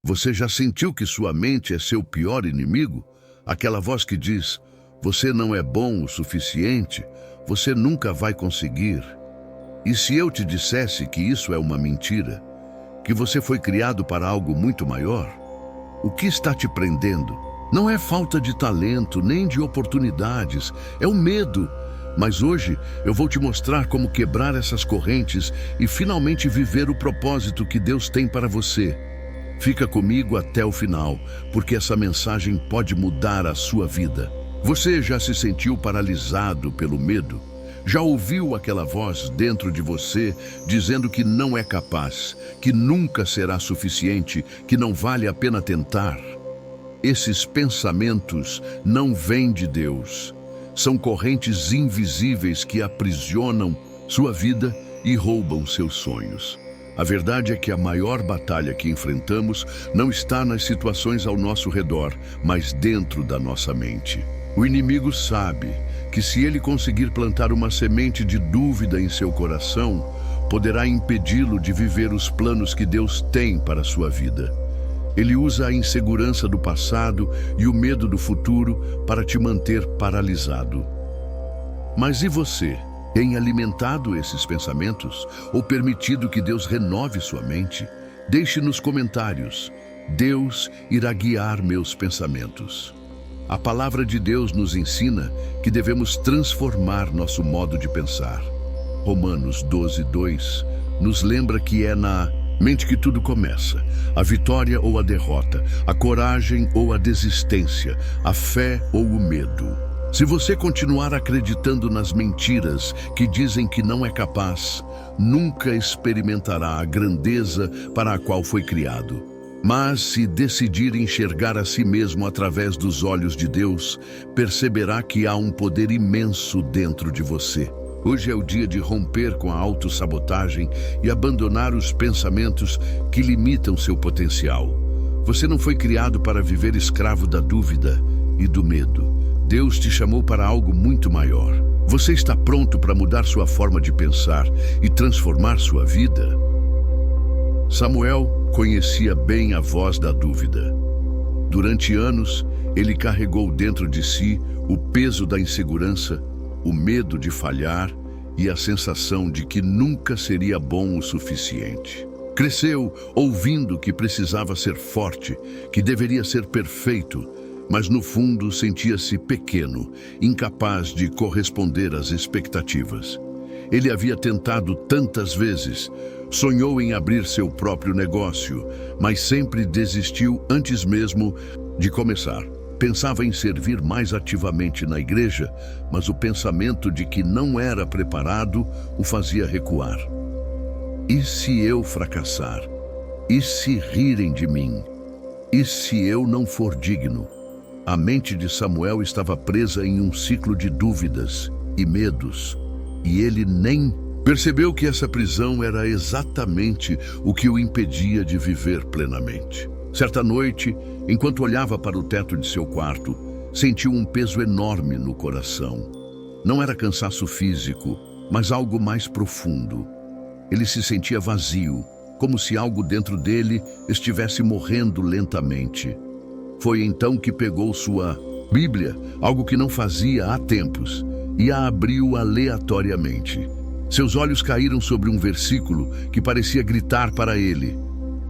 Você já sentiu que sua mente é seu pior inimigo? Aquela voz que diz: você não é bom o suficiente, você nunca vai conseguir. E se eu te dissesse que isso é uma mentira? Que você foi criado para algo muito maior? O que está te prendendo? Não é falta de talento, nem de oportunidades, é o medo. Mas hoje eu vou te mostrar como quebrar essas correntes e finalmente viver o propósito que Deus tem para você. Fica comigo até o final, porque essa mensagem pode mudar a sua vida. Você já se sentiu paralisado pelo medo? Já ouviu aquela voz dentro de você dizendo que não é capaz, que nunca será suficiente, que não vale a pena tentar? Esses pensamentos não vêm de Deus. São correntes invisíveis que aprisionam sua vida e roubam seus sonhos. A verdade é que a maior batalha que enfrentamos não está nas situações ao nosso redor, mas dentro da nossa mente. O inimigo sabe que se ele conseguir plantar uma semente de dúvida em seu coração, poderá impedi-lo de viver os planos que Deus tem para a sua vida. Ele usa a insegurança do passado e o medo do futuro para te manter paralisado. Mas e você? Tem alimentado esses pensamentos ou permitido que Deus renove sua mente? Deixe nos comentários: Deus irá guiar meus pensamentos. A palavra de Deus nos ensina que devemos transformar nosso modo de pensar. Romanos 12:2 nos lembra que é na mente que tudo começa: a vitória ou a derrota, a coragem ou a desistência, a fé ou o medo. Se você continuar acreditando nas mentiras que dizem que não é capaz, nunca experimentará a grandeza para a qual foi criado. Mas se decidir enxergar a si mesmo através dos olhos de Deus, perceberá que há um poder imenso dentro de você. Hoje é o dia de romper com a autossabotagem e abandonar os pensamentos que limitam seu potencial. Você não foi criado para viver escravo da dúvida e do medo. Deus te chamou para algo muito maior. Você está pronto para mudar sua forma de pensar e transformar sua vida? Samuel conhecia bem a voz da dúvida. Durante anos, ele carregou dentro de si o peso da insegurança, o medo de falhar e a sensação de que nunca seria bom o suficiente. Cresceu ouvindo que precisava ser forte, que deveria ser perfeito, mas no fundo sentia-se pequeno, incapaz de corresponder às expectativas. Ele havia tentado tantas vezes, sonhou em abrir seu próprio negócio, mas sempre desistiu antes mesmo de começar. Pensava em servir mais ativamente na igreja, mas o pensamento de que não era preparado o fazia recuar. E se eu fracassar? E se rirem de mim? E se eu não for digno? A mente de Samuel estava presa em um ciclo de dúvidas e medos, e ele nem percebeu que essa prisão era exatamente o que o impedia de viver plenamente. Certa noite, enquanto olhava para o teto de seu quarto, sentiu um peso enorme no coração. Não era cansaço físico, mas algo mais profundo. Ele se sentia vazio, como se algo dentro dele estivesse morrendo lentamente. Foi então que pegou sua Bíblia, algo que não fazia há tempos, e a abriu aleatoriamente. Seus olhos caíram sobre um versículo que parecia gritar para ele: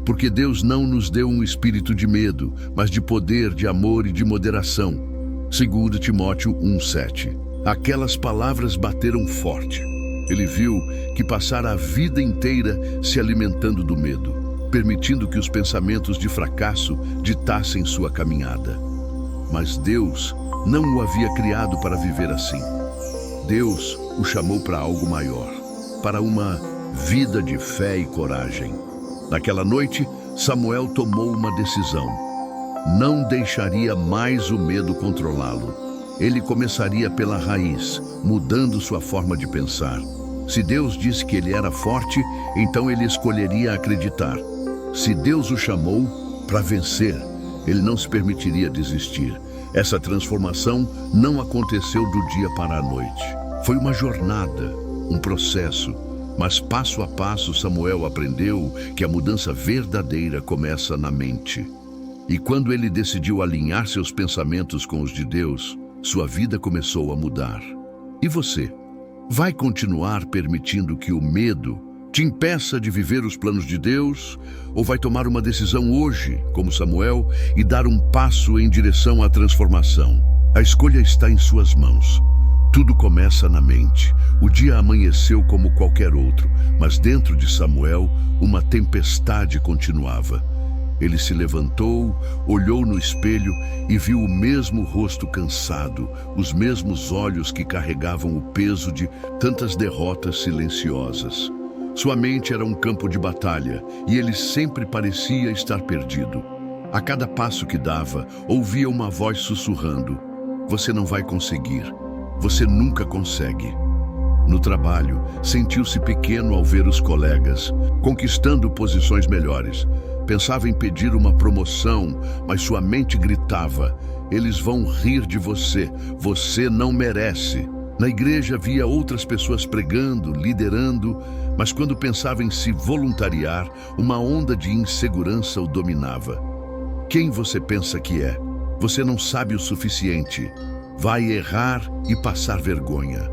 porque Deus não nos deu um espírito de medo, mas de poder, de amor e de moderação. 2 Timóteo 1:7. Aquelas palavras bateram forte. Ele viu que passara a vida inteira se alimentando do medo, permitindo que os pensamentos de fracasso ditassem sua caminhada. Mas Deus não o havia criado para viver assim. Deus o chamou para algo maior, para uma vida de fé e coragem. Naquela noite, Samuel tomou uma decisão. Não deixaria mais o medo controlá-lo. Ele começaria pela raiz, mudando sua forma de pensar. Se Deus disse que ele era forte, então ele escolheria acreditar. Se Deus o chamou para vencer, ele não se permitiria desistir. Essa transformação não aconteceu do dia para a noite. Foi uma jornada, um processo, Mas passo a passo Samuel aprendeu que a mudança verdadeira começa na mente. E quando ele decidiu alinhar seus pensamentos com os de Deus, sua vida começou a mudar. E você? Vai continuar permitindo que o medo te impeça de viver os planos de Deus? Ou vai tomar uma decisão hoje, como Samuel, e dar um passo em direção à transformação? A escolha está em suas mãos. Tudo começa na mente. O dia amanheceu como qualquer outro, mas dentro de Samuel, uma tempestade continuava. Ele se levantou, olhou no espelho e viu o mesmo rosto cansado, os mesmos olhos que carregavam o peso de tantas derrotas silenciosas. Sua mente era um campo de batalha e ele sempre parecia estar perdido. A cada passo que dava, ouvia uma voz sussurrando: "Você não vai conseguir. Você nunca consegue." No trabalho, sentiu-se pequeno ao ver os colegas conquistando posições melhores. Pensava em pedir uma promoção, mas sua mente gritava: "Eles vão rir de você. Você não merece." Na igreja via outras pessoas pregando, liderando, mas quando pensava em se voluntariar, uma onda de insegurança o dominava. Quem você pensa que é? Você não sabe o suficiente. Vai errar e passar vergonha.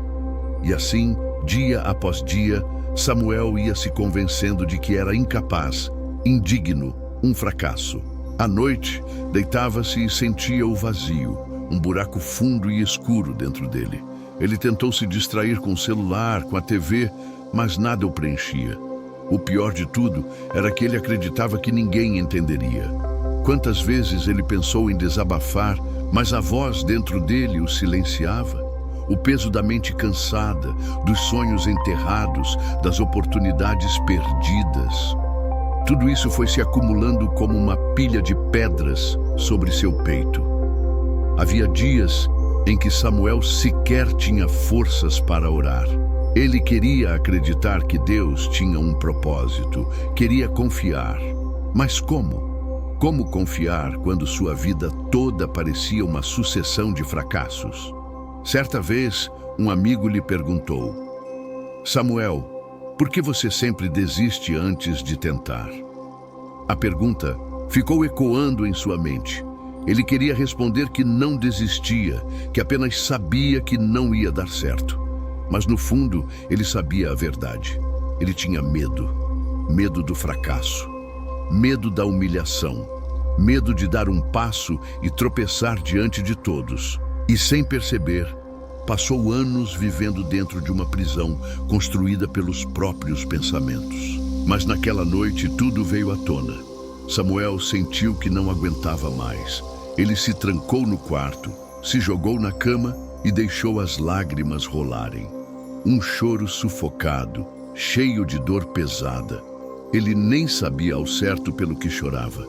E assim, dia após dia, Samuel ia se convencendo de que era incapaz, indigno, um fracasso. À noite, deitava-se e sentia o vazio, um buraco fundo e escuro dentro dele. Ele tentou se distrair com o celular, com a TV, mas nada o preenchia. O pior de tudo era que ele acreditava que ninguém entenderia. Quantas vezes ele pensou em desabafar, mas a voz dentro dele o silenciava. O peso da mente cansada, dos sonhos enterrados, das oportunidades perdidas. Tudo isso foi se acumulando como uma pilha de pedras sobre seu peito. Havia dias em que Samuel sequer tinha forças para orar. Ele queria acreditar que Deus tinha um propósito, queria confiar. Mas como? Como confiar quando sua vida toda parecia uma sucessão de fracassos? Certa vez, um amigo lhe perguntou: "Samuel, por que você sempre desiste antes de tentar?" A pergunta ficou ecoando em sua mente. Ele queria responder que não desistia, que apenas sabia que não ia dar certo. Mas no fundo, ele sabia a verdade. Ele tinha medo. Medo do fracasso. Medo da humilhação. Medo de dar um passo e tropeçar diante de todos. E sem perceber, passou anos vivendo dentro de uma prisão construída pelos próprios pensamentos. Mas naquela noite tudo veio à tona. Samuel sentiu que não aguentava mais. Ele se trancou no quarto, se jogou na cama e deixou as lágrimas rolarem. Um choro sufocado, cheio de dor pesada. Ele nem sabia ao certo pelo que chorava.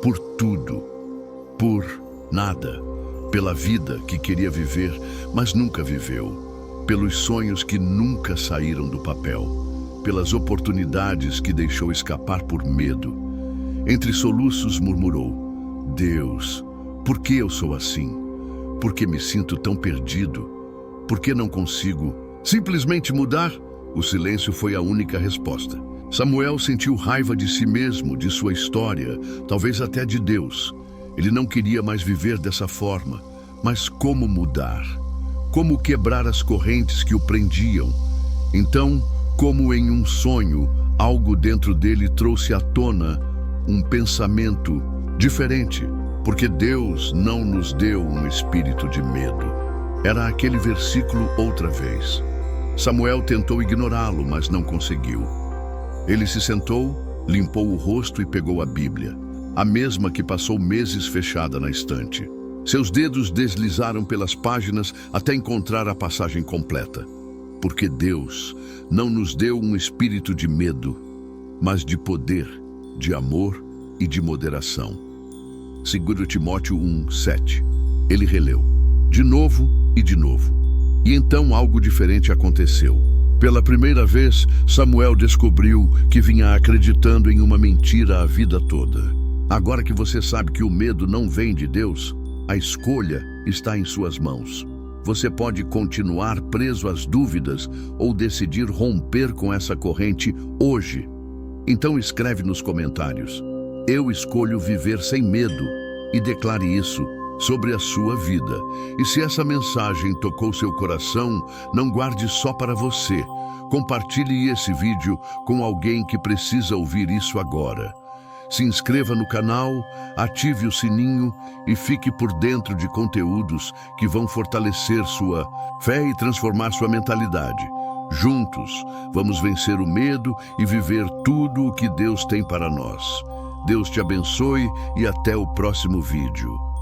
Por tudo. Por nada. Pela vida que queria viver, mas nunca viveu. Pelos sonhos que nunca saíram do papel. Pelas oportunidades que deixou escapar por medo. Entre soluços murmurou: "Deus, por que eu sou assim? Por que me sinto tão perdido? Por que não consigo simplesmente mudar?" O silêncio foi a única resposta. Samuel sentiu raiva de si mesmo, de sua história, talvez até de Deus. Ele não queria mais viver dessa forma. Mas como mudar? Como quebrar as correntes que o prendiam? Então, como em um sonho, algo dentro dele trouxe à tona um pensamento diferente. Porque Deus não nos deu um espírito de medo. Era aquele versículo outra vez. Samuel tentou ignorá-lo, mas não conseguiu. Ele se sentou, limpou o rosto e pegou a Bíblia. A mesma que passou meses fechada na estante. Seus dedos deslizaram pelas páginas até encontrar a passagem completa. Porque Deus não nos deu um espírito de medo, mas de poder, de amor e de moderação. 2 Timóteo 1:7. Ele releu, de novo e de novo. E então algo diferente aconteceu. Pela primeira vez, Samuel descobriu que vinha acreditando em uma mentira a vida toda. Agora que você sabe que o medo não vem de Deus, a escolha está em suas mãos. Você pode continuar preso às dúvidas ou decidir romper com essa corrente hoje. Então escreve nos comentários: eu escolho viver sem medo, e declare isso sobre a sua vida. E se essa mensagem tocou seu coração, não guarde só para você. Compartilhe esse vídeo com alguém que precisa ouvir isso agora. Se inscreva no canal, ative o sininho e fique por dentro de conteúdos que vão fortalecer sua fé e transformar sua mentalidade. Juntos, vamos vencer o medo e viver tudo o que Deus tem para nós. Deus te abençoe e até o próximo vídeo.